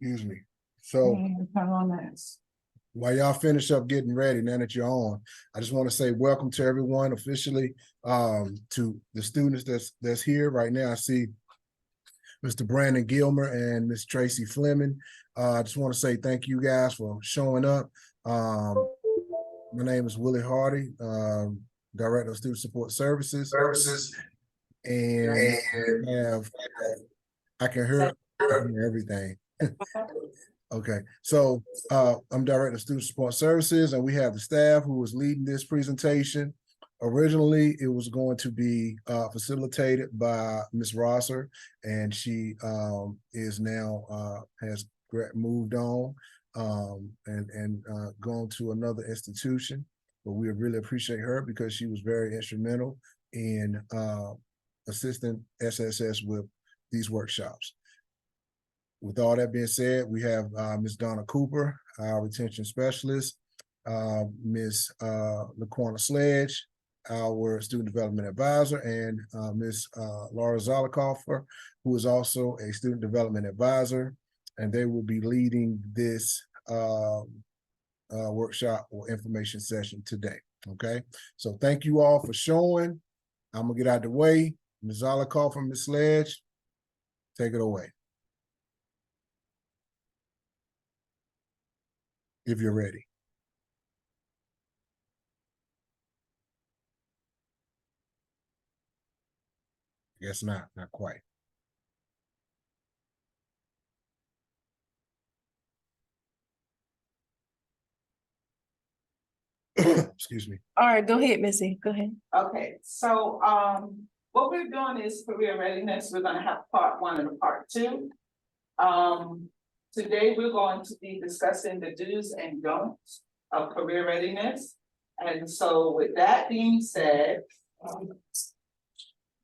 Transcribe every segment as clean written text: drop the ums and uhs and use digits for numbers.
Excuse me. So Turn on that. while y'all finish up getting ready, now that you're on, I just want to say welcome to everyone officially, to the students that's here right now. I see Mr. Brandon Gilmer and Miss Tracy Fleming. I just want to say thank you guys for showing up. My name is Willie Hardy, Director of Student Support Services. And I can hear everything. Okay, so I'm Director of Student Support Services, and we have the staff who is leading this presentation. Originally, it was going to be facilitated by Ms. Rosser, and she is now has moved on and gone to another institution. But we really appreciate her because she was very instrumental in assisting SSS with these workshops. With all that being said, we have Ms. Donna Cooper, our retention specialist, Ms. LaQuana Sledge, our student development advisor, and Ms. Laura Zollikoffer, who is also a student development advisor, and they will be leading this workshop or information session today. Okay, so thank you all for showing. I'm gonna get out of the way. Ms. Zollikoffer, Ms. Sledge, take it away. If you're ready. I guess not quite. Excuse me. All right, go ahead, Missy. Go ahead. Okay, so what we're doing is career readiness. We're gonna have part 1 and part 2. Today we're going to be discussing the do's and don'ts of career readiness. And so with that being said,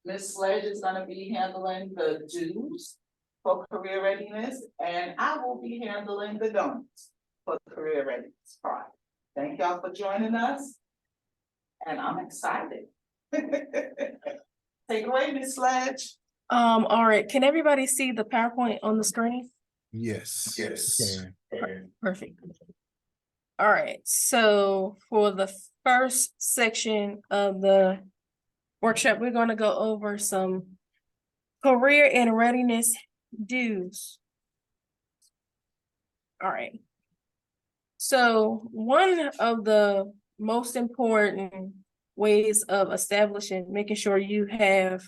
Ms. Sledge is gonna be handling the do's for career readiness, and I will be handling the don'ts for the career readiness part. Thank y'all for joining us, and I'm excited. Take away, Ms. Sledge. All right, can everybody see the PowerPoint on the screen? Yes. Perfect. All right, so for the first section of the workshop, we're going to go over some career and readiness do's. All right. So one of the most important ways of establishing, making sure you have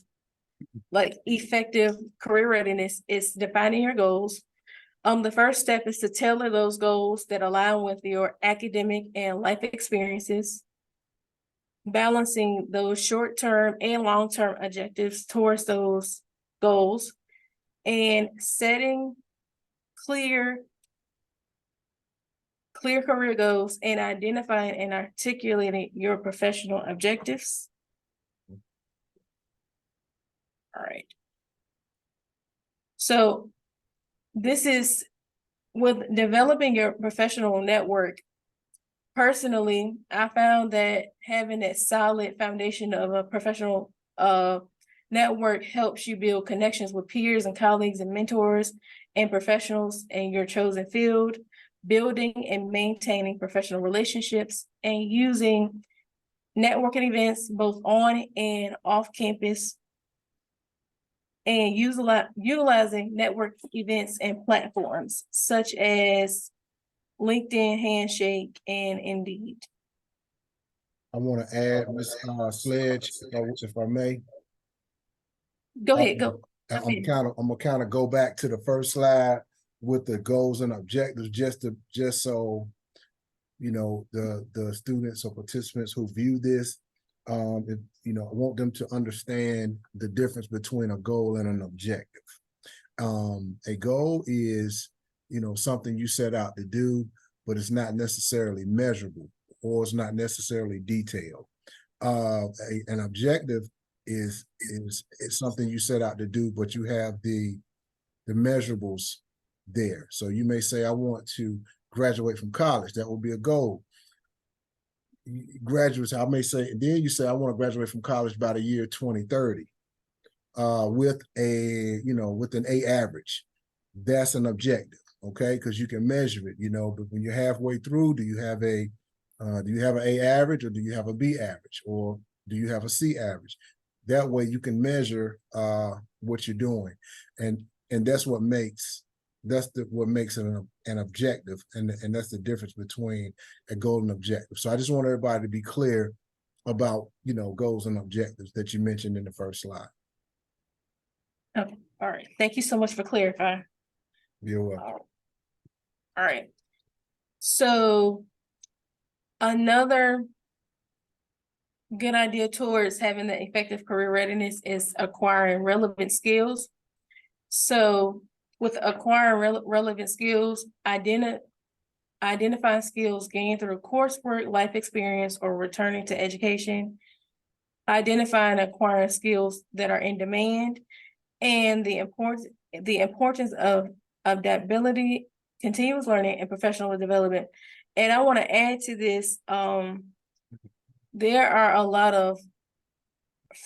like effective career readiness is defining your goals. The first step is to tailor those goals that align with your academic and life experiences, balancing those short-term and long-term objectives towards those goals, and setting clear career goals and identifying and articulating your professional objectives. All right. So this is with developing your professional network. Personally, I found that having that solid foundation of a professional network helps you build connections with peers and colleagues and mentors and professionals in your chosen field, building and maintaining professional relationships, and using networking events both on and off campus, and utilizing network events and platforms such as LinkedIn, Handshake, and Indeed. I want to add, Ms. Sledge, if I may. Go ahead, go. I'm gonna kind of go back to the first slide with the goals and objectives, just so you know the students or participants who view this, I want them to understand the difference between a goal and an objective. A goal is something you set out to do, but it's not necessarily measurable or it's not necessarily detailed. An objective is something you set out to do, but you have the measurables there. So you may say, I want to graduate from college. That would be a goal. Graduates, I may say, and then you say, I want to graduate from college by the year 2030 with an A average. That's an objective. okay? Because you can measure it, but when you're halfway through, do you have an A average, or do you have a B average, or do you have a C average? That way you can measure what you're doing. And that's what makes it an objective, and that's the difference between a goal and objective. So I just want everybody to be clear about goals and objectives that you mentioned in the first slide. Okay, all right. Thank you so much for clarifying. You're welcome. All right. So another good idea towards having the effective career readiness is acquiring relevant skills. So with acquiring relevant skills, identifying skills gained through coursework, life experience, or returning to education, identifying and acquiring skills that are in demand, and the importance of adaptability, continuous learning, and professional development. And I want to add to this, there are a lot of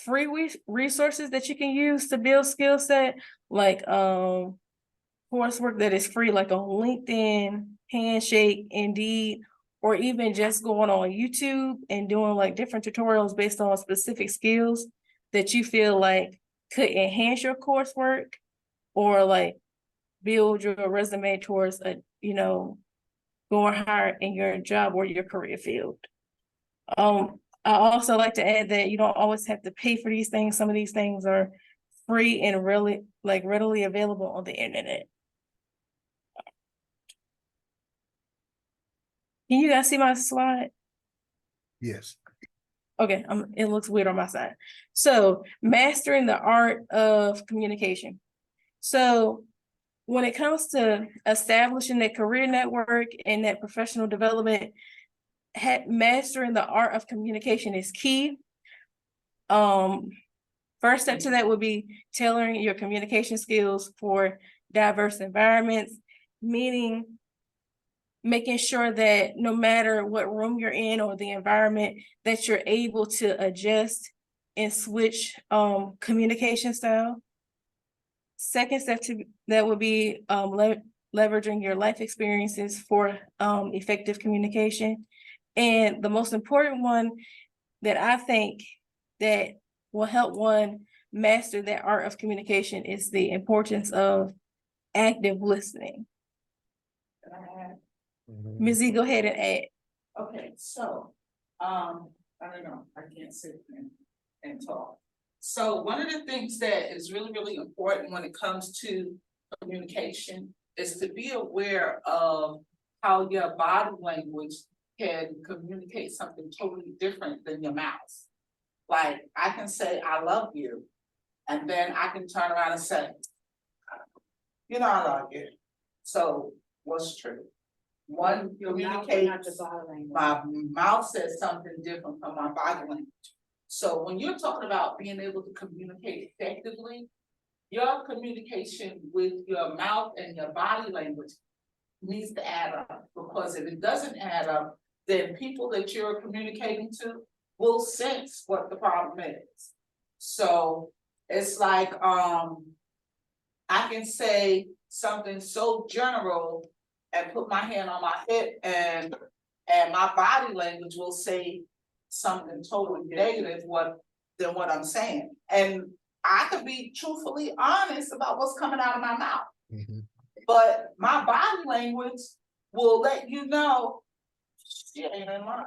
free resources that you can use to build skill set, like coursework that is free, like on LinkedIn, Handshake, Indeed, or even just going on YouTube and doing like different tutorials based on specific skills that you feel like could enhance your coursework or like build your resume towards going higher in your job or your career field. I also like to add that you don't always have to pay for these things. Some of these things are free and really readily available on the internet. Can you guys see my slide? Yes. Okay, it looks weird on my side. So mastering the art of communication. So when it comes to establishing that career network and that professional development, mastering the art of communication is key. First step to that would be tailoring your communication skills for diverse environments, meaning making sure that no matter what room you're in or the environment, that you're able to adjust and switch communication style. Second step to that would be leveraging your life experiences for effective communication. And the most important one that I think that will help one master that art of communication is the importance of active listening. Can I add? Ms. Z, go ahead and add. Okay, so, I don't know, I can't sit and talk. So one of the things that is really, really important when it comes to communication is to be aware of how your body language can communicate something totally different than your mouth. Like, I can say, I love you, and then I can turn around and say, I love you. So what's true? One communicates, my mouth says something different from my body language. So when you're talking about being able to communicate effectively, your communication with your mouth and your body language needs to add up, because if it doesn't add up, then people that you're communicating to will sense what the problem is. So it's like, I can say something so general and put my hand on my hip, and my body language will say something totally negative than what I'm saying. And I could be truthfully honest about what's coming out of my mouth. Mm-hmm. But my body language will let you know she ain't in line,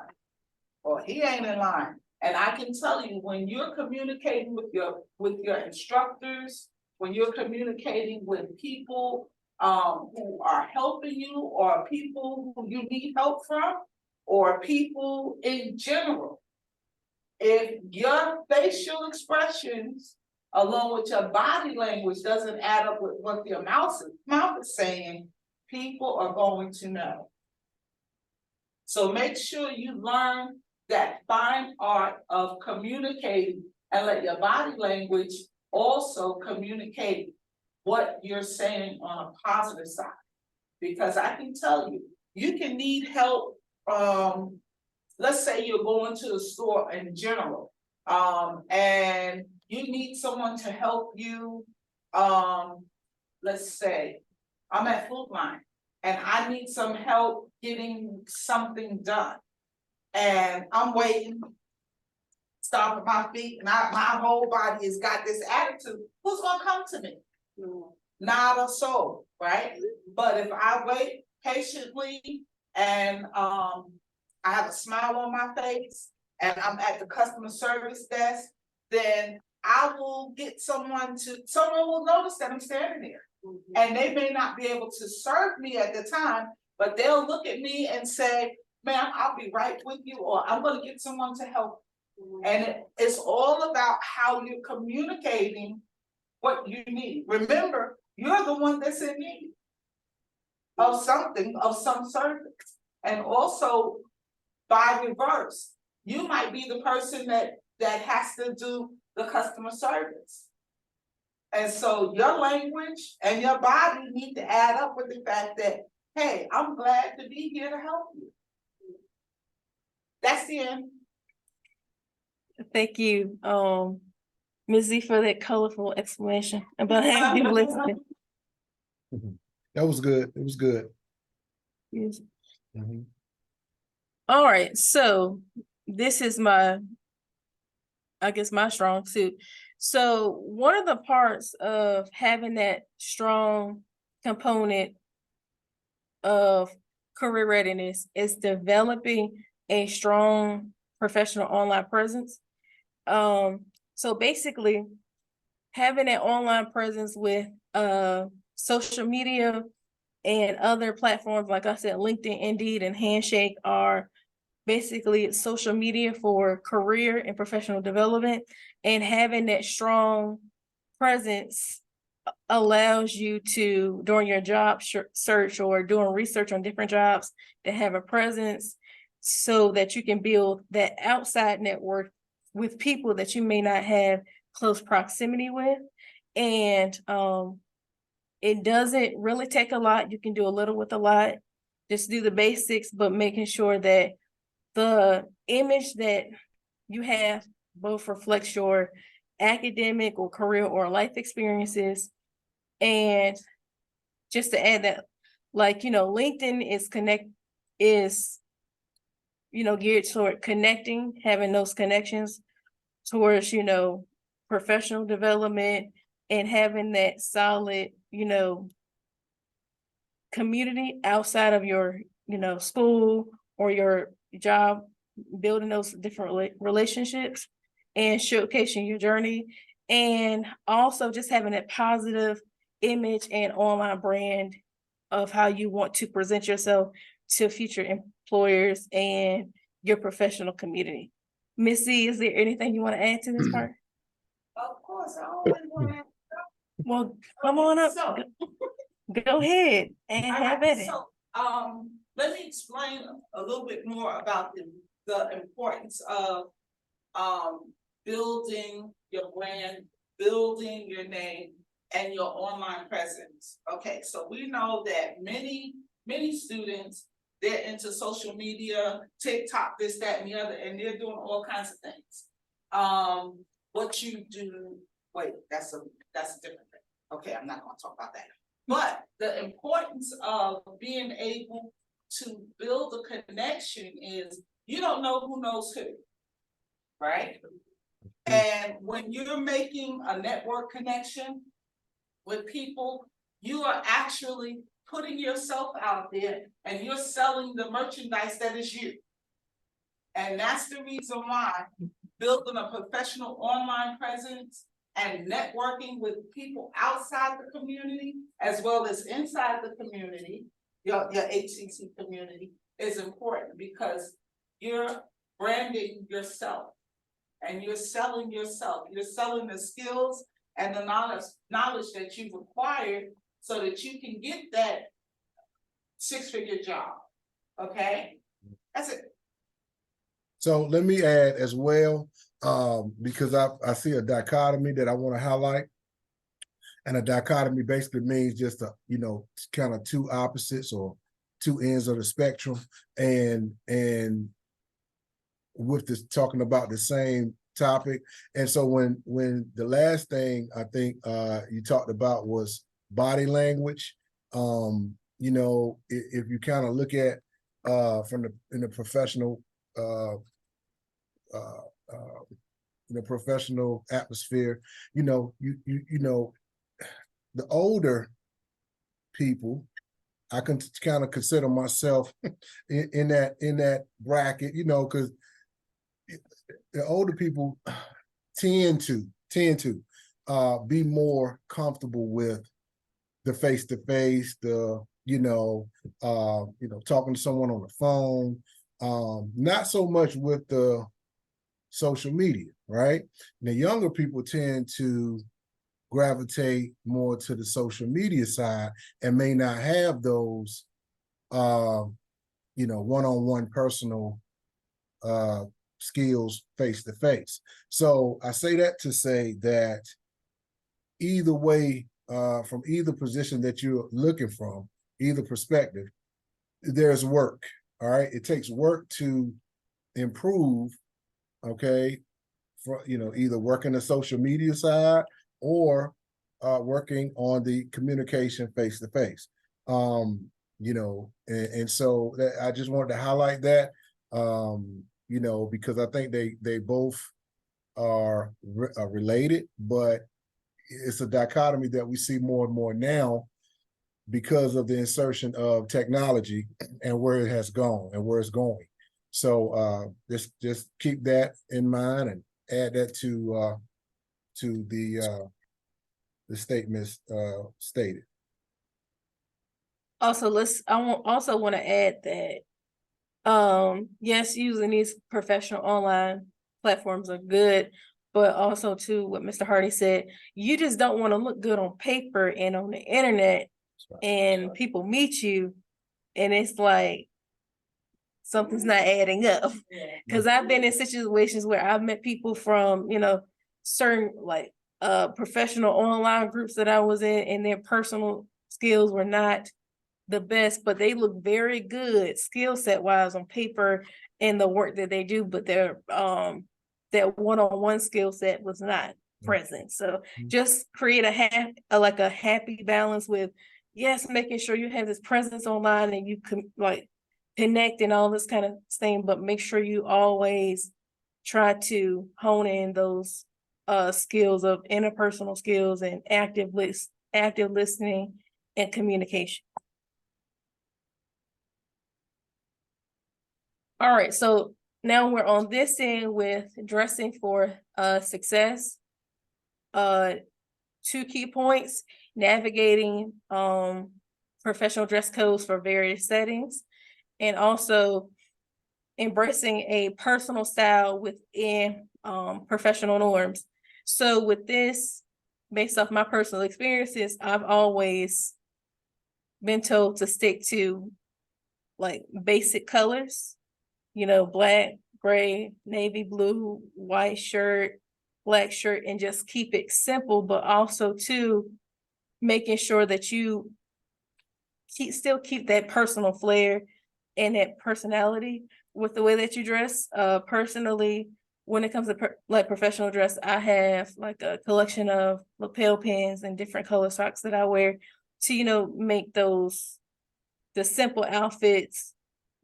or he ain't in line. And I can tell you, when you're communicating with your instructors, when you're communicating with people who are helping you, or people who you need help from, or people in general, if your facial expressions along with your body language doesn't add up with what your mouth is saying, people are going to know. So make sure you learn that fine art of communicating, and let your body language also communicate what you're saying on a positive side. Because I can tell you, you can need help. Let's say you're going to the store in general, and you need someone to help you. Let's say I'm at Food Line, and I need some help getting something done. And I'm waiting, stomping my feet, and my whole body has got this attitude, who's gonna come to me? Not a soul, right? But if I wait patiently and I have a smile on my face and I'm at the customer service desk, then I will get someone will notice that I'm standing there. And they may not be able to serve me at the time, but they'll look at me and say, ma'am, I'll be right with you, or I'm gonna get someone to help. And it's all about how you're communicating what you need. Remember, you're the one that's in need of something, of some service. And also, by reverse, you might be the person that has to do the customer service. And so your language and your body need to add up with the fact that, hey, I'm glad to be here to help you. That's the end. Thank you, Ms. Z, for that colorful explanation about how you listening. That was good. It was good. Yes. Mhm. All right, so this is my strong suit. So one of the parts of having that strong component of career readiness is developing a strong professional online presence. So basically, having an online presence with social media and other platforms, like I said, LinkedIn, Indeed, and Handshake are basically social media for career and professional development. And having that strong presence allows you to, during your job search or doing research on different jobs, to have a presence so that you can build that outside network with people that you may not have close proximity with. And it doesn't really take a lot. You can do a little with a lot. Just do the basics, but making sure that the image that you have both reflects your academic or career or life experiences. And just to add that, like, LinkedIn is geared toward connecting, having those connections towards, professional development and having that solid, community outside of your, school or your job, building those different relationships and showcasing your journey. And also just having that positive image and online brand of how you want to present yourself to future employers and your professional community. Miss Z, is there anything you want to add to this part? Of course, I always want to. Well, come on up. So, Go ahead and have at it. So, let me explain a little bit more about the importance of building your brand, building your name, and your online presence. Okay, so we know that many students, they're into social media, TikTok, this, that, and the other, and they're doing all kinds of things. What you do, wait, that's a different thing. Okay, I'm not gonna talk about that. But the importance of being able to build a connection is you don't know who knows who, right? And when you're making a network connection with people, you are actually putting yourself out there and you're selling the merchandise that is you. And that's the reason why building a professional online presence and networking with people outside the community as well as inside the community, your HCC community, is important because you're branding yourself and you're selling yourself. You're selling the skills and the knowledge that you've acquired so that you can get that 6-figure job. Okay, that's it. So let me add as well, because I see a dichotomy that I want to highlight. And a dichotomy basically means just kind of two opposites or two ends of the spectrum. And with this talking about the same topic. And so when the last thing I think you talked about was body language, you know, if you kind of look at in the professional in the professional atmosphere, you know, you know, the older people, I can kind of consider myself in that bracket, you know, because the older people tend to be more comfortable with the face-to-face, talking to someone on the phone, not so much with the social media, right? The younger people tend to gravitate more to the social media side and may not have those, one-on-one personal skills face-to-face. So I say that to say that either way, from either position that you're looking from, either perspective, there's work. All right. It takes work to improve. Okay. For, either working the social media side or working on the communication face to face. And so that, I just wanted to highlight that, because I think they both are related, but it's a dichotomy that we see more and more now because of the insertion of technology and where it has gone and where it's going. So just keep that in mind and add that to the statements stated. Also, I also want to add that yes, using these professional online platforms are good, but also too what Mr. Hardy said, you just don't want to look good on paper and on the internet, and people meet you and it's like something's not adding up. Because I've been in situations where I've met people from, certain like professional online groups that I was in, and their personal skills were not the best, but they look very good skill set wise on paper in the work that they do, but their one-on-one skill set was not present. So just create a happy balance with, yes, making sure you have this presence online and you can like connect and all this kind of thing, but make sure you always try to hone in those skills of interpersonal skills and active listening and communication. All right, so now we're on this end with dressing for success. 2 key points: navigating professional dress codes for various settings, and also embracing a personal style within professional norms. So with this, based off my personal experiences, I've always been told to stick to like basic colors, black, gray, navy blue, white shirt, black shirt, and just keep it simple, but also too making sure that you still keep that personal flair and that personality with the way that you dress. Personally, when it comes to like professional dress, I have like a collection of lapel pins and different color socks that I wear to, make the simple outfits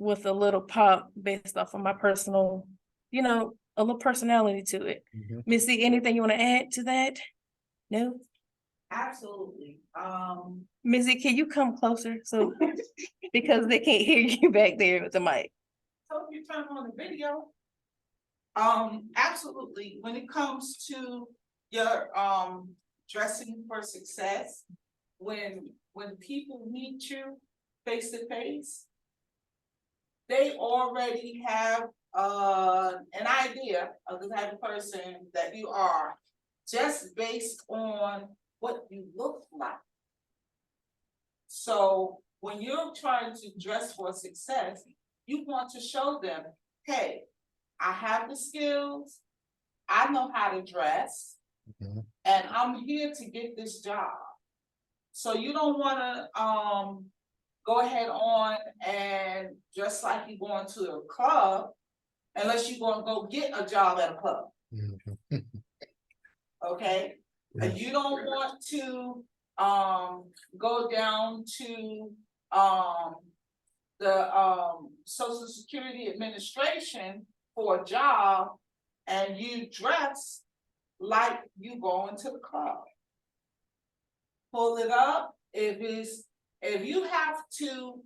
with a little pop based off of my personal, a little personality to it. Missy, anything you want to add to that? No? Absolutely. Missy, can you come closer so because they can't hear you back there with the mic? So if you turn on the video. Absolutely. When it comes to your dressing for success, when people meet you face to face, they already have an idea of the type of person that you are, just based on what you look like. So when you're trying to dress for success, you want to show them, hey, I have the skills, I know how to dress, and I'm here to get this job. So you don't want to go ahead on and dress like you're going to a club unless you're going to go get a job at a club. Okay? And you don't want to go down to the Social Security Administration for a job and you dress like you going to the club. Pull it up. If you have to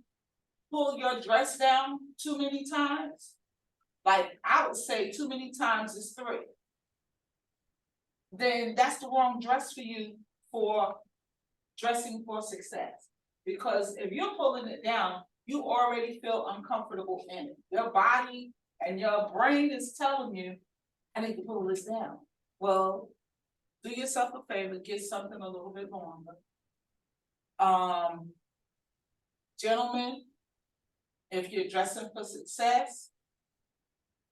pull your dress down too many times, like I would say too many times is 3, then that's the wrong dress for you for dressing for success. Because if you're pulling it down, you already feel uncomfortable in it. Your body and your brain is telling you, I need to pull this down. Well, do yourself a favor, get something a little bit longer. Gentlemen, if you're dressing for success,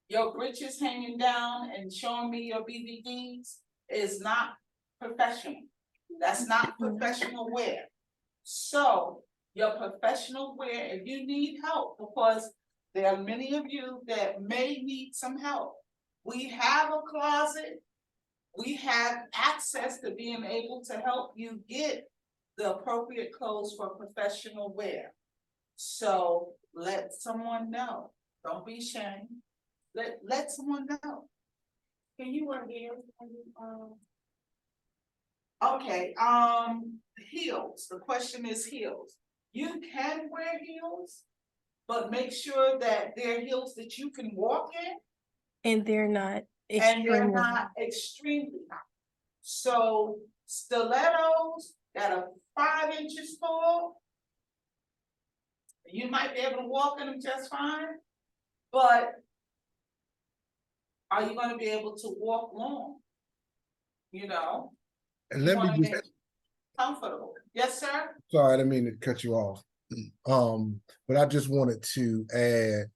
your britches hanging down and showing me your BVDs is not professional. That's not professional wear. So your professional wear, if you need help, because there are many of you that may need some help. We have a closet. We have access to being able to help you get the appropriate clothes for professional wear. So let someone know. Don't be ashamed. Let someone know. Can you wear heels? Okay, heels. The question is heels. You can wear heels, but make sure that they're heels that you can walk in. And they're not And they're extremely. not extremely high. So stilettos that are 5 inches tall, you might be able to walk in them just fine, but are you gonna be able to walk long? You know, And you let wanna me make just, it comfortable. Yes, sir? sorry, I didn't mean to cut you off. But I just wanted to add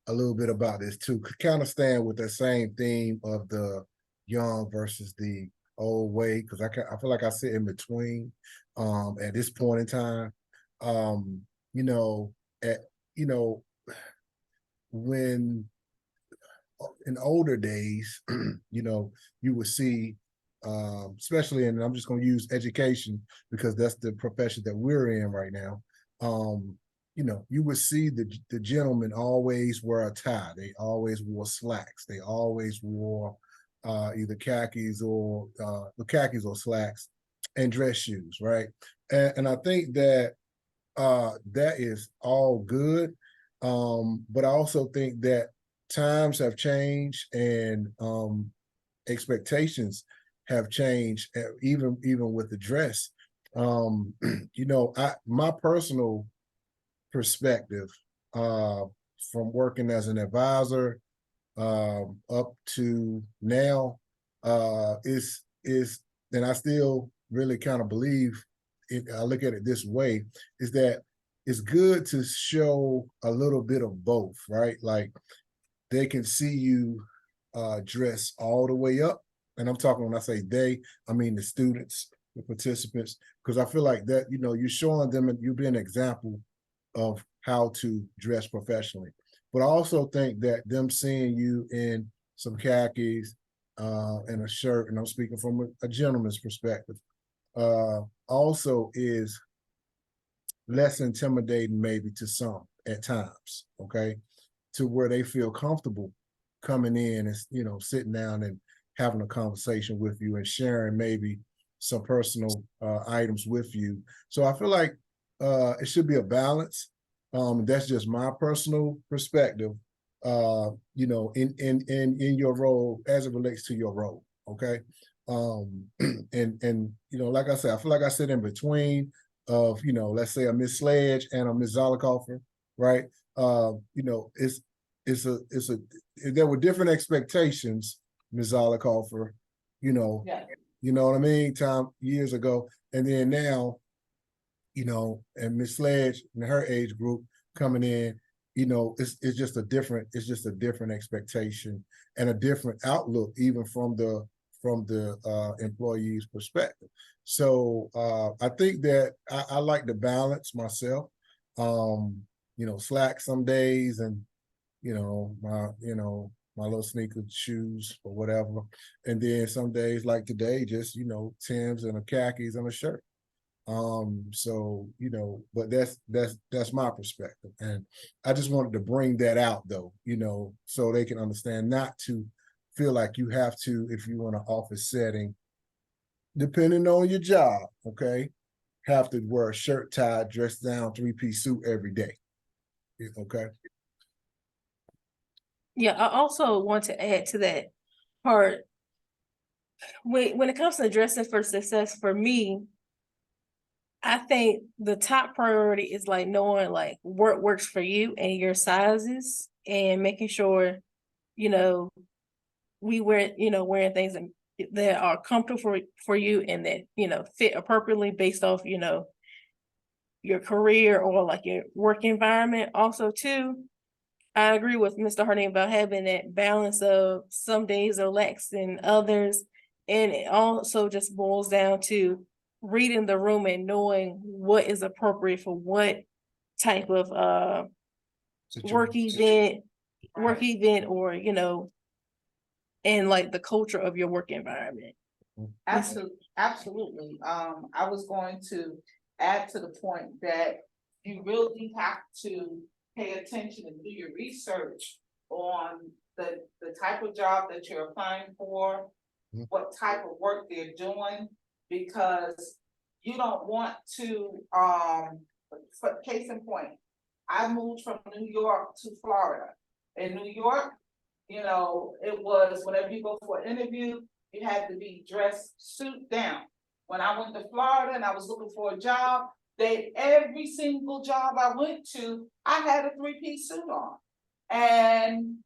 a little bit about this too, kind of stand with the same theme of the young versus the old way, because I feel like I sit in between at this point in time. You know, when in older days, you know, you would see, especially, and I'm just going to use education because that's the profession that we're in right now. You know, you would see the gentlemen always wear a tie. They always wore slacks. They always wore either khakis or slacks and dress shoes, right? And I think that that is all good. But I also think that times have changed and expectations have changed, even with the dress. You know, my personal perspective from working as an advisor up to now is and I still really kind of believe it, I look at it this way, is that it's good to show a little bit of both, right? Like they can see you dress all the way up. And I'm talking, when I say they, I mean the students, the participants, because I feel like that, you know, you're showing them and you're being an example of how to dress professionally. But I also think that them seeing you in some khakis and a shirt, and I'm speaking from a gentleman's perspective, also is less intimidating maybe to some at times, okay? To where they feel comfortable coming in and, you know, sitting down and having a conversation with you and sharing maybe some personal items with you. So I feel like it should be a balance. That's just my personal perspective, you know, in your role as it relates to your role, okay? And you know, like I said, I feel like I sit in between of, you know, let's say a Miss Sledge and a Miss Zollicoffer, right? You know, there were different expectations, Ms. Zollicoffer, you know, Yeah. you know what I mean, years ago. And then now, you know, and Miss Sledge and her age group coming in, you know, it's just a different expectation and a different outlook, even from the employee's perspective. So I think that I like the balance myself. You know, slack some days and, you know, my little sneaker shoes or whatever. And then some days like today, just, you know, Tim's and a khakis and a shirt. So, you know, but that's my perspective. And I just wanted to bring that out though, you know, so they can understand not to feel like you have to, if you're in an office setting, depending on your job, okay, have to wear a shirt, tie, dress down, three-piece suit every day. Okay. Yeah, I also want to add to that part. When it comes to dressing for success, for me, I think the top priority is like knowing like what works for you and your sizes, and making sure, you know, we wear, wearing things that are comfortable for you and that, fit appropriately based off, your career or like your work environment. Also too, I agree with Mr. Harding about having that balance of some days are lax than others. And it also just boils down to reading the room and knowing what is appropriate for what type of work event, or, and like the culture of your work environment. Absolutely. I was going to add to the point that you really have to pay attention and do your research on the type of job that you're applying for, what type of work they're doing, because you don't want to, for case in point, I moved from New York to Florida. In New York, you know, it was whenever you go for an interview, you had to be dressed suit down. When I went to Florida and I was looking for a job, every single job I went to, I had a three-piece suit on. And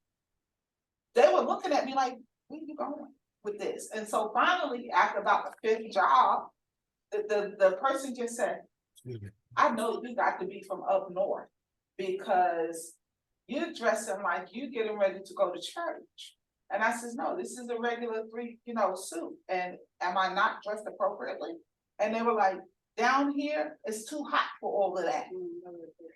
they were looking at me like, where are you going with this? And so finally, after about the fifth job, the person just said, I know you got to be from up north because you're dressing like you getting ready to go to church. And I says, no, this is a regular suit. And am I not dressed appropriately? And they were like, down here, it's too hot for all of that.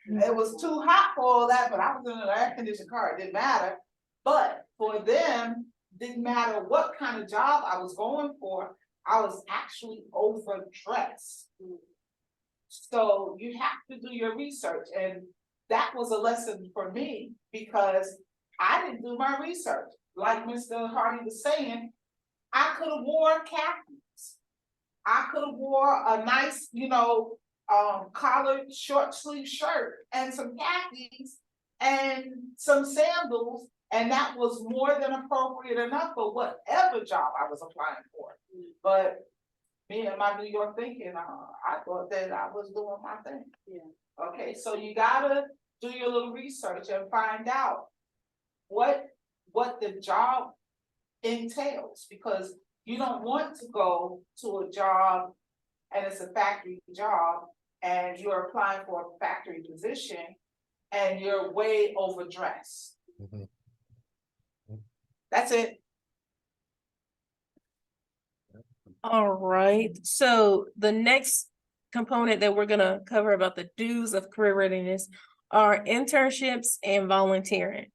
It was too hot for all that, but I was in an air conditioned car, it didn't matter. But for them, didn't matter what kind of job I was going for, I was actually overdressed. So you have to do your research. And that was a lesson for me because I didn't do my research. Like Mr. Hardy was saying, I could have wore khakis. I could have wore a nice, collared short sleeve shirt and some khakis and some sandals. And that was more than appropriate enough for whatever job I was applying for. But me and my New York thinking, I thought that I was doing my thing. Yeah. Okay, so you gotta do your little research and find out what the job entails, because you don't want to go to a job and it's a factory job and you're applying for a factory position and you're way overdressed. That's it. All right, so the next component that we're gonna cover about the do's of career readiness are internships and volunteering.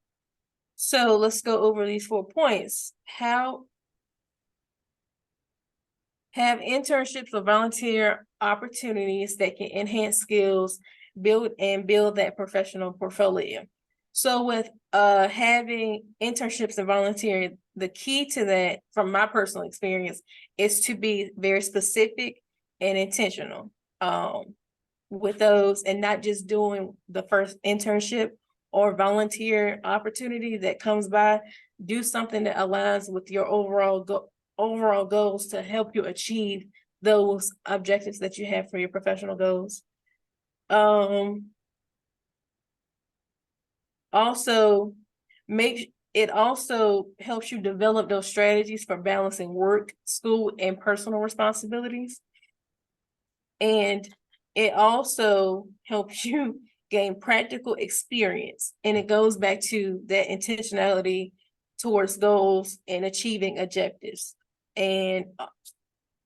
So let's go over these 4 points. How have internships or volunteer opportunities that can enhance skills, build that professional portfolio. So with having internships and volunteering, the key to that, from my personal experience, is to be very specific and intentional with those, and not just doing the first internship or volunteer opportunity that comes by. Do something that aligns with your overall goals to help you achieve those objectives that you have for your professional goals. Also, it also helps you develop those strategies for balancing work, school, and personal responsibilities. And it also helps you gain practical experience. And it goes back to that intentionality towards goals and achieving objectives. And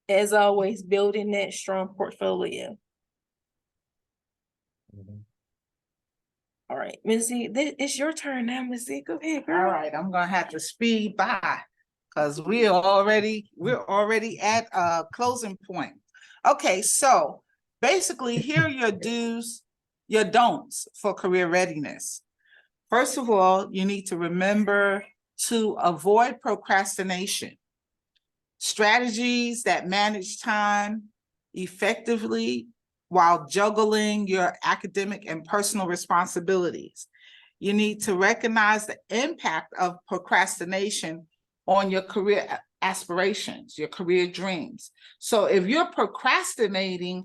as always, building that strong portfolio. All right, Missy, it's your turn now, Missy. Go ahead, girl. All right, I'm gonna have to speed by because we're already at a closing point. Okay, so basically, here are your do's, your don'ts for career readiness. First of all, you need to remember to avoid procrastination. Strategies that manage time effectively while juggling your academic and personal responsibilities. You need to recognize the impact of procrastination on your career aspirations, your career dreams. So if you're procrastinating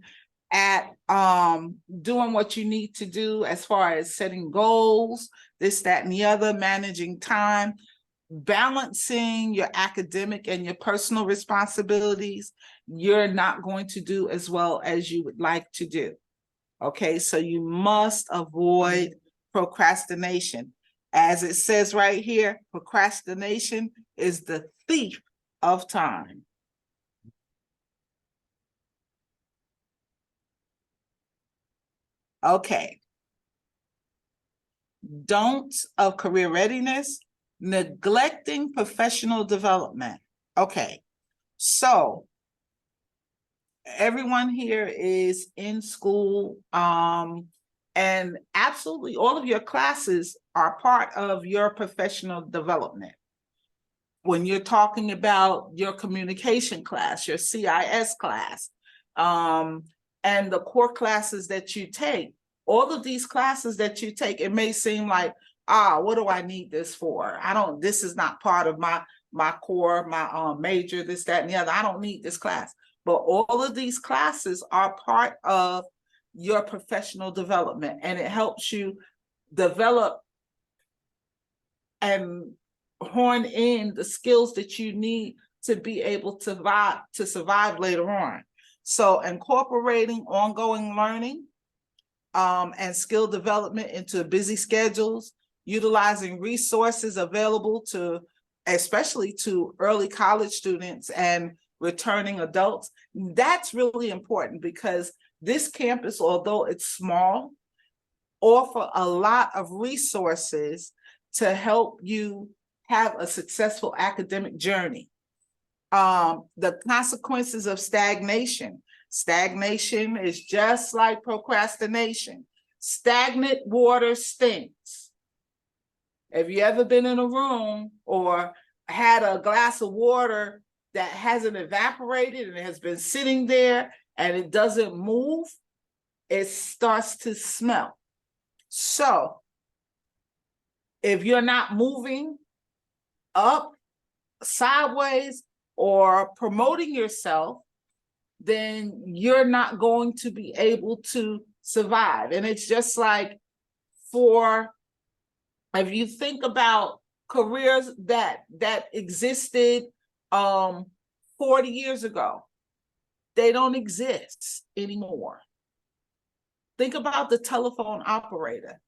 at doing what you need to do as far as setting goals, this, that, and the other, managing time, balancing your academic and your personal responsibilities, you're not going to do as well as you would like to do. Okay, so you must avoid procrastination. As it says right here, procrastination is the thief of time. Okay. Don'ts of career readiness: neglecting professional development. Okay, so everyone here is in school, and absolutely all of your classes are part of your professional development. When you're talking about your communication class, your CIS class, and the core classes that you take, all of these classes that you take, it may seem like, what do I need this for? This is not part of my core, my major, this, that, and the other. I don't need this class. But all of these classes are part of your professional development, and it helps you develop and hone in the skills that you need to be able to survive later on. So incorporating ongoing learning and skill development into busy schedules, utilizing resources available to, especially to early college students and returning adults. That's really important, because this campus, although it's small, offer a lot of resources to help you have a successful academic journey. The consequences of stagnation. Stagnation is just like procrastination. Stagnant water stinks. Have you ever been in a room or had a glass of water that hasn't evaporated and it has been sitting there and it doesn't move? It starts to smell. So if you're not moving up, sideways, or promoting yourself, then you're not going to be able to survive. And it's just like, if you think about careers that existed 40 years ago, they don't exist anymore. Think about the telephone operator.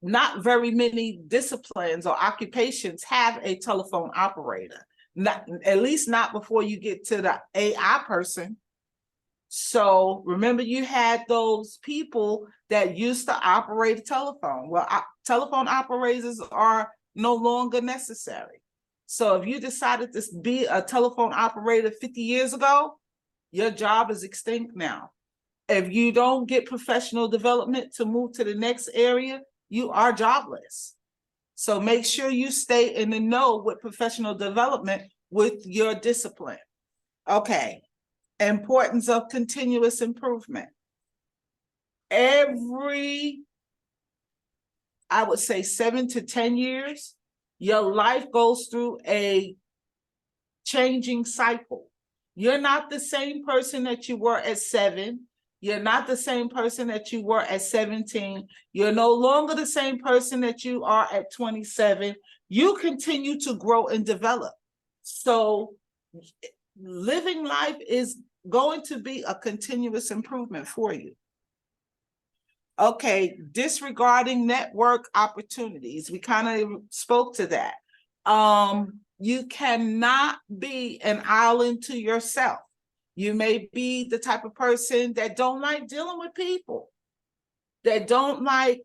Not very many disciplines or occupations have a telephone operator. Not, at least not before you get to the AI person. So remember, you had those people that used to operate a telephone. Well, telephone operators are no longer necessary. So if you decided to be a telephone operator 50 years ago, your job is extinct now. If you don't get professional development to move to the next area, you are jobless. So make sure you stay in the know with professional development with your discipline. Okay, importance of continuous improvement. Every, I would say 7 to 10 years, your life goes through a changing cycle. You're not the same person that you were at 7. You're not the same person that you were at 17. You're no longer the same person that you are at 27. You continue to grow and develop. So living life is going to be a continuous improvement for you. Okay, disregarding network opportunities. We kind of spoke to that. You cannot be an island to yourself. You may be the type of person that don't like dealing with people, that don't like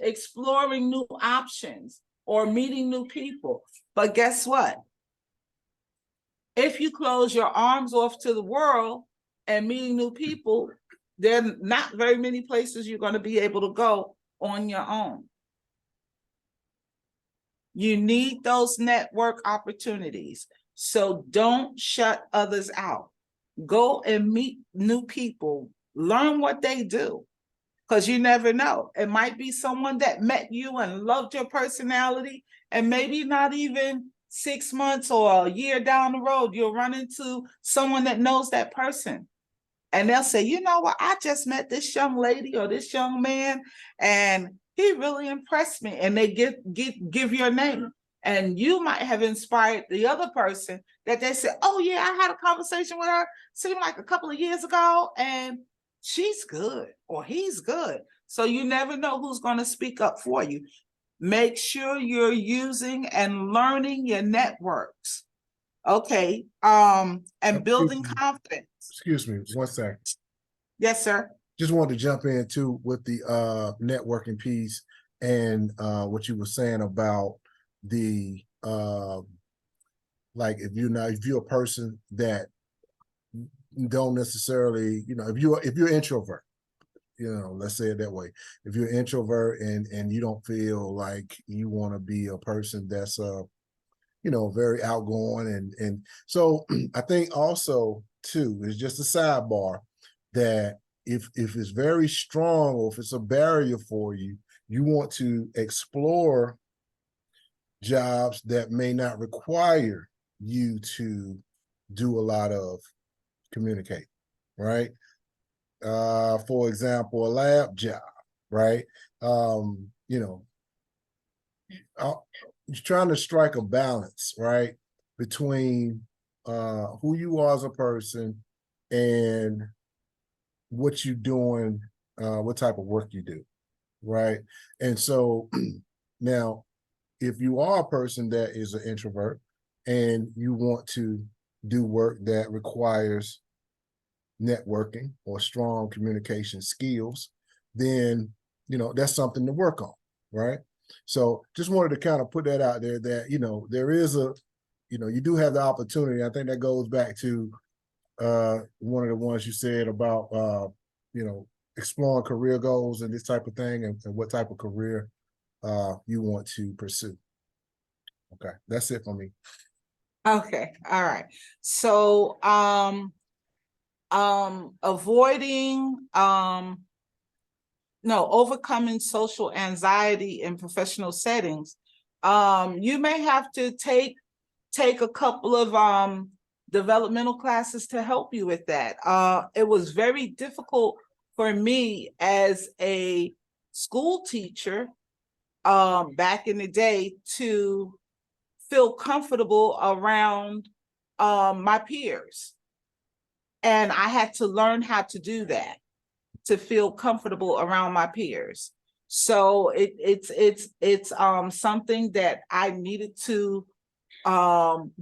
exploring new options or meeting new people. But guess what? If you close your arms off to the world and meeting new people, There are not very many places you're going to be able to go on your own. You need those network opportunities. So don't shut others out. Go and meet new people, learn what they do, because you never know. It might be someone that met you and loved your personality, and maybe not even 6 months or a year down the road, you'll run into someone that knows that person. And they'll say, you know what, I just met this young lady or this young man, and he really impressed me. And they give your name. And you might have inspired the other person that they said, oh yeah, I had a conversation with her, seemed like a couple of years ago, and she's good or he's good. So you never know who's going to speak up for you. Make sure you're using and learning your networks. Okay. And building confidence. Excuse me, one second. Yes, sir. Just wanted to jump in too with the networking piece and what you were saying about the like if you're a person that don't necessarily, if you're introvert, let's say it that way. If you're an introvert and you don't feel like you want to be a person that's very outgoing and so I think also too is just a sidebar that if it's very strong or if it's a barrier for you, you want to explore jobs that may not require you to do a lot of communicating, right? For example, a lab job, right? You're trying to strike a balance, right, between who you are as a person and what you're doing, what type of work you do, right? And so now, if you are a person that is an introvert and you want to do work that requires networking or strong communication skills, then, that's something to work on, right? So just wanted to kind of put that out there that, there is you do have the opportunity. I think that goes back to one of the ones you said about, exploring career goals and this type of thing and what type of career you want to pursue. Okay, that's it for me. Okay, all right. So overcoming social anxiety in professional settings. You may have to take a couple of developmental classes to help you with that. It was very difficult for me as a school teacher back in the day to feel comfortable around my peers. And I had to learn how to do that, to feel comfortable around my peers. So it's something that I needed to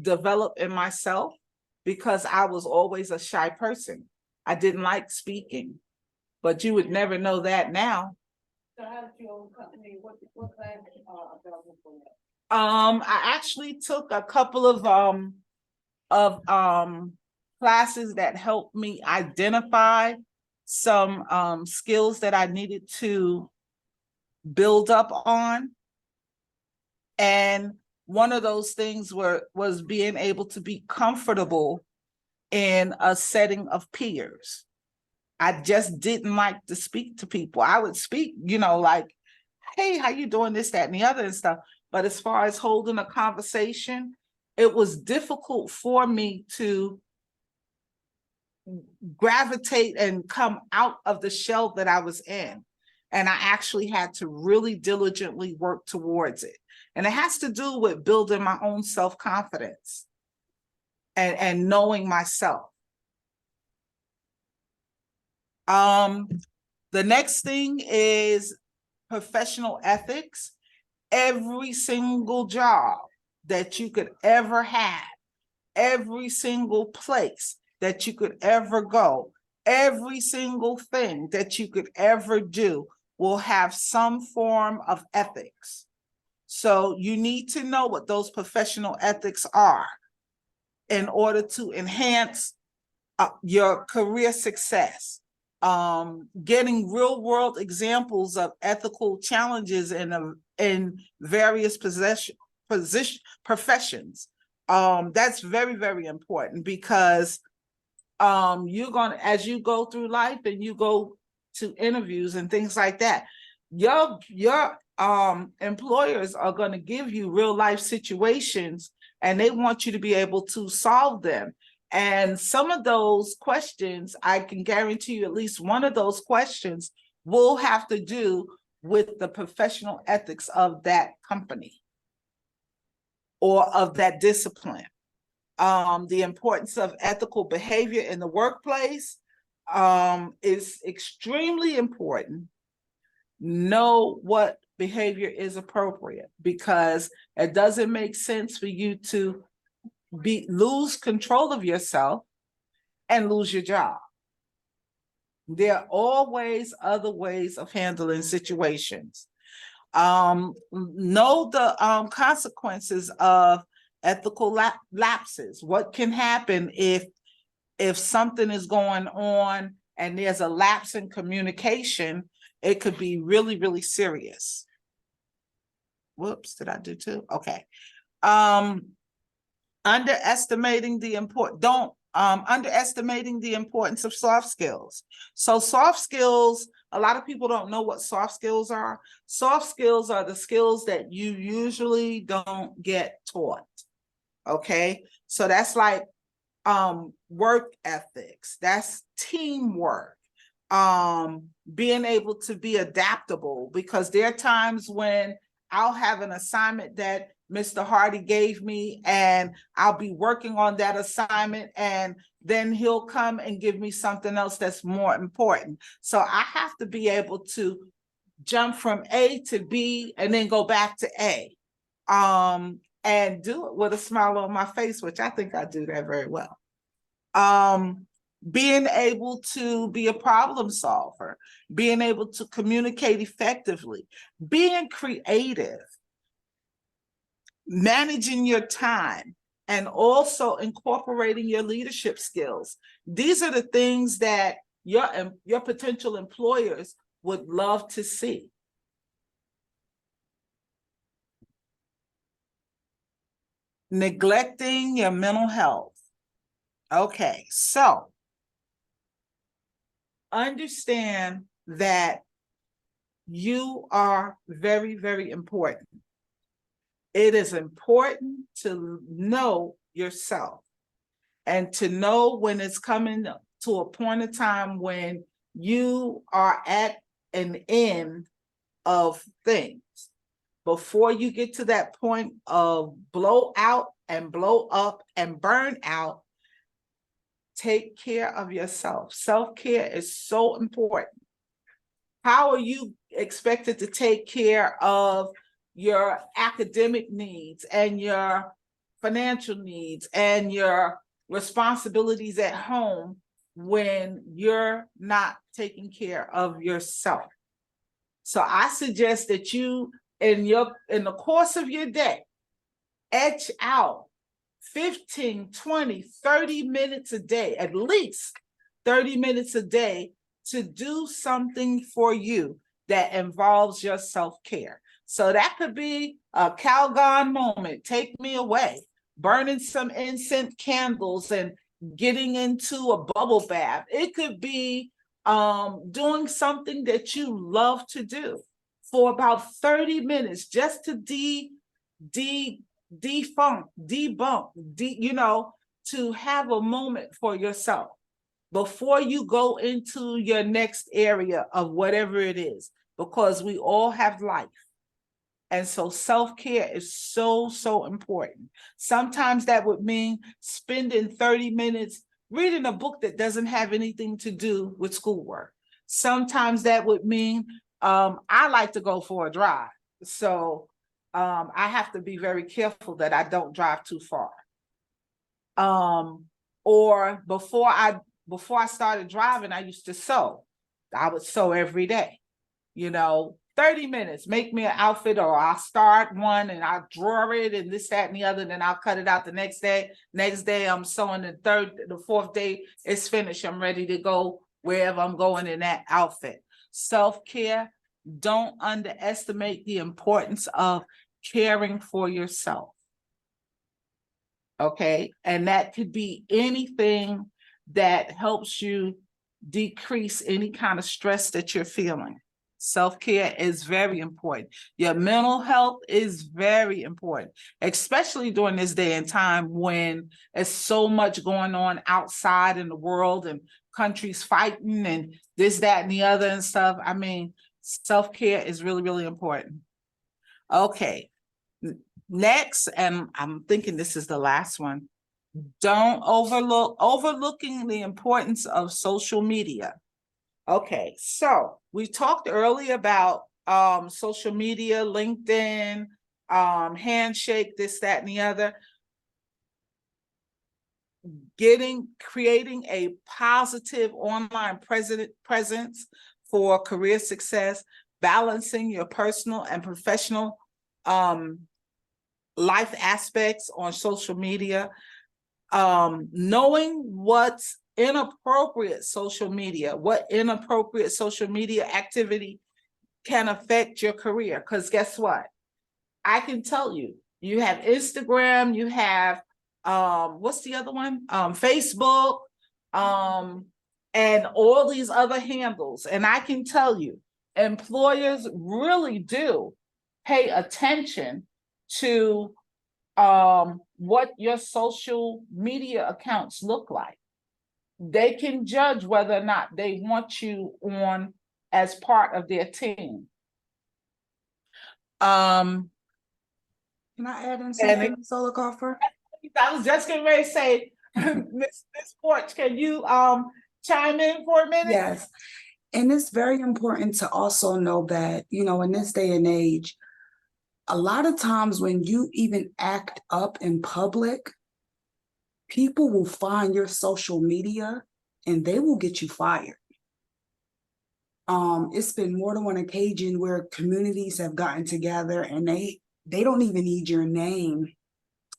develop in myself because I was always a shy person. I didn't like speaking, but you would never know that now. So how did you overcome, what class available for that? I actually took a couple of classes that helped me identify some skills that I needed to build up on. And one of those things was being able to be comfortable in a setting of peers. I just didn't like to speak to people. I would speak, like, hey, how you doing, this, that, and the other and stuff. But as far as holding a conversation, it was difficult for me to gravitate and come out of the shell that I was in. And I actually had to really diligently work towards it. And it has to do with building my own self-confidence and knowing myself. The next thing is professional ethics. Every single job that you could ever have, every single place that you could ever go, every single thing that you could ever do will have some form of ethics. So you need to know what those professional ethics are in order to enhance your career success. getting real world examples of ethical challenges in various professions. That's very, very important, because you're gonna, as you go through life and you go to interviews and things like that, your employers are going to give you real life situations, and they want you to be able to solve them. And some of those questions, I can guarantee you at least one of those questions will have to do with the professional ethics of that company or of that discipline. The importance of ethical behavior in the workplace is extremely important. Know what behavior is appropriate, because it doesn't make sense for you to lose control of yourself and lose your job. There are always other ways of handling situations. Know the consequences of ethical lapses. What can happen if something is going on and there's a lapse in communication? It could be really, really serious. Whoops, did I do two? Okay. Underestimating the importance of soft skills. So soft skills, a lot of people don't know what soft skills are. Soft skills are the skills that you usually don't get taught. Okay, so that's like work ethics, that's teamwork, being able to be adaptable, because there are times when I'll have an assignment that Mr. Hardy gave me, and I'll be working on that assignment, and then he'll come and give me something else that's more important. So I have to be able to jump from A to B and then go back to A, and do it with a smile on my face, which I think I do that very well. Being able to be a problem solver, being able to communicate effectively, being creative, managing your time, and also incorporating your leadership skills. These are the things that your potential employers would love to see. Neglecting your mental health. Okay, so understand that you are very, very important. It is important to know yourself and to know when it's coming to a point of time when you are at an end of things. Before you get to that point of blow out and blow up and burn out, take care of yourself. Self-care is so important. How are you expected to take care of your academic needs and your financial needs and your responsibilities at home when you're not taking care of yourself? So I suggest that you, in the course of your day, etch out 15, 20, 30 minutes a day, at least 30 minutes a day, to do something for you that involves your self-care. So that could be a Calgon moment, take me away, burning some incense candles and getting into a bubble bath. It could be doing something that you love to do for about 30 minutes, just to debunk, to have a moment for yourself before you go into your next area of whatever it is, because we all have life. And so self-care is so, so important. Sometimes that would mean spending 30 minutes reading a book that doesn't have anything to do with schoolwork. Sometimes that would mean I like to go for a drive. So I have to be very careful that I don't drive too far. Or before I started driving, I used to sew. I would sew every day, 30 minutes, make me an outfit, or I'll start one and I'll draw it and this, that, and the other, then I'll cut it out the next day. Next day I'm sewing, the fourth day it's finished. I'm ready to go wherever I'm going in that outfit. Self-care, don't underestimate the importance of caring for yourself. Okay, and that could be anything that helps you decrease any kind of stress that you're feeling. Self-care is very important. Your mental health is very important, especially during this day and time when there's so much going on outside in the world and countries fighting and this, that, and the other and stuff. I mean, self-care is really, really important. Okay. Next, and I'm thinking this is the last one. Don't overlooking the importance of social media. Okay, so we talked earlier about social media, LinkedIn, Handshake, this, that, and the other. Creating a positive online presence for career success, balancing your personal and professional life aspects on social media, knowing what's inappropriate social media, what inappropriate social media activity can affect your career. Because guess what? I can tell you, you have Instagram, you have, what's the other one? Facebook, and all these other handles. And I can tell you, employers really do pay attention to what your social media accounts look like. They can judge whether or not they want you on as part of their team. Can I add in something, Solicoffer? I was just getting ready to say, Miss Porch, can you chime in for a minute? Yes. And it's very important to also know that, you know, in this day and age, a lot of times when you even act up in public, people will find your social media and they will get you fired. It's been more than one occasion where communities have gotten together and they don't even need your name.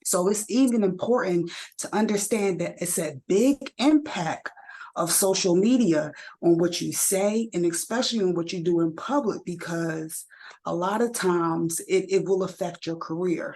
So it's even important to understand that it's a big impact of social media on what you say and especially on what you do in public, because a lot of times it will affect your career.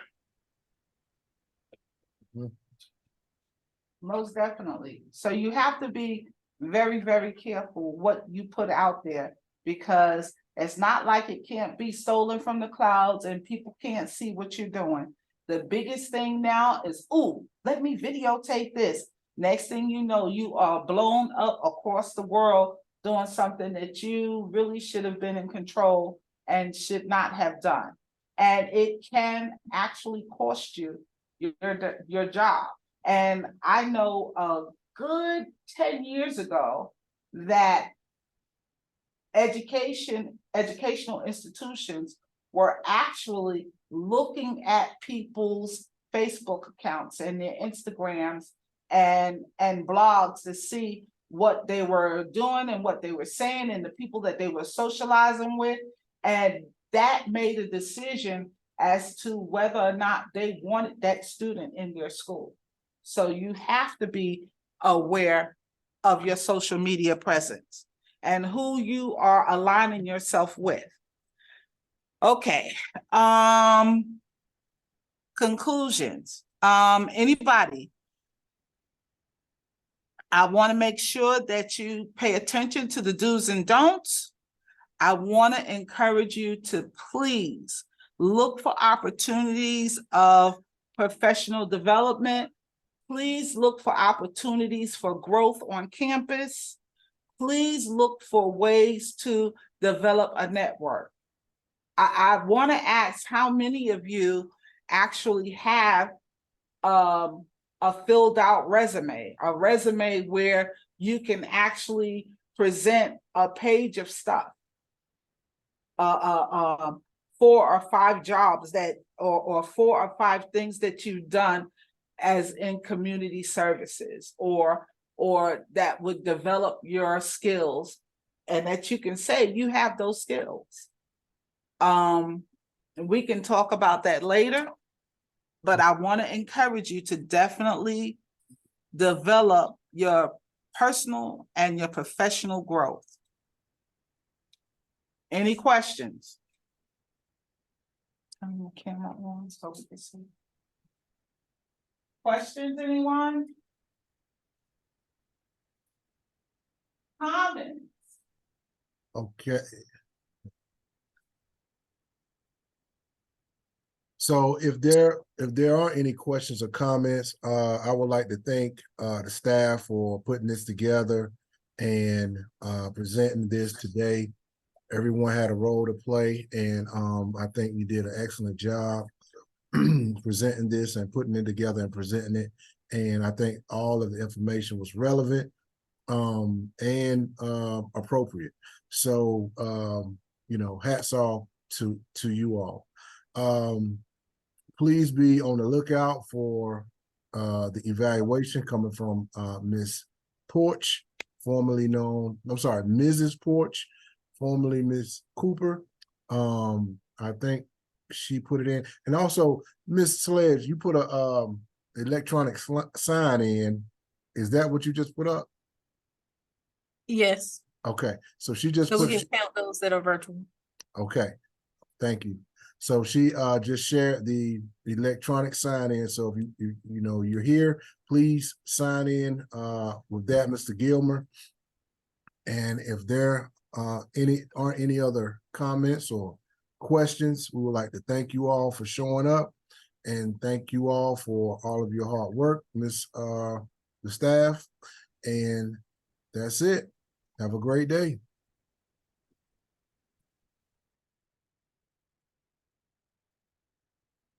Most definitely. So you have to be very, very careful what you put out there, because it's not like it can't be stolen from the clouds and people can't see what you're doing. The biggest thing now is, ooh, let me videotape this. Next thing you know, you are blown up across the world doing something that you really should have been in control and should not have done. And it can actually cost you your job. And I know a good 10 years ago that educational institutions were actually looking at people's Facebook accounts and their Instagrams and blogs to see what they were doing and what they were saying and the people that they were socializing with. And that made a decision as to whether or not they wanted that student in their school. So you have to be aware of your social media presence and who you are aligning yourself with. Okay. Conclusions. Anybody? I want to make sure that you pay attention to the do's and don'ts. I want to encourage you to please look for opportunities of professional development. Please look for opportunities for growth on campus. Please look for ways to develop a network. I want to ask how many of you actually have a filled out resume, a resume where you can actually present a page of stuff, 4 or 5 jobs that, or 4 or 5 things that you've done as in community services, or that would develop your skills and that you can say you have those skills. We can talk about that later, but I want to encourage you to definitely develop your personal and your professional growth. Any questions? Turn the camera on so we can see. Questions, anyone? Comments? Okay. So if there aren't any questions or comments, I would like to thank the staff for putting this together and presenting this today. Everyone had a role to play, and I think you did an excellent job presenting this and putting it together and presenting it. And I think all of the information was relevant and appropriate. So you know, hats off to you all. Please be on the lookout for the evaluation coming from Ms. Porch, formerly known, I'm sorry, Mrs. Porch, formerly Ms. Cooper. I think she put it in. And also, Ms. Sledge, you put a electronic sign in. Is that what you just put up? Yes, Okay, so she just so put, we can count those that are virtual. okay, thank you. So she just shared the electronic sign in. So if you know you're here, please sign in with that, Mr. Gilmer. And if there aren't any other comments or questions, we would like to thank you all for showing up, and thank you all for all of your hard work, the staff. And that's it. Have a great day.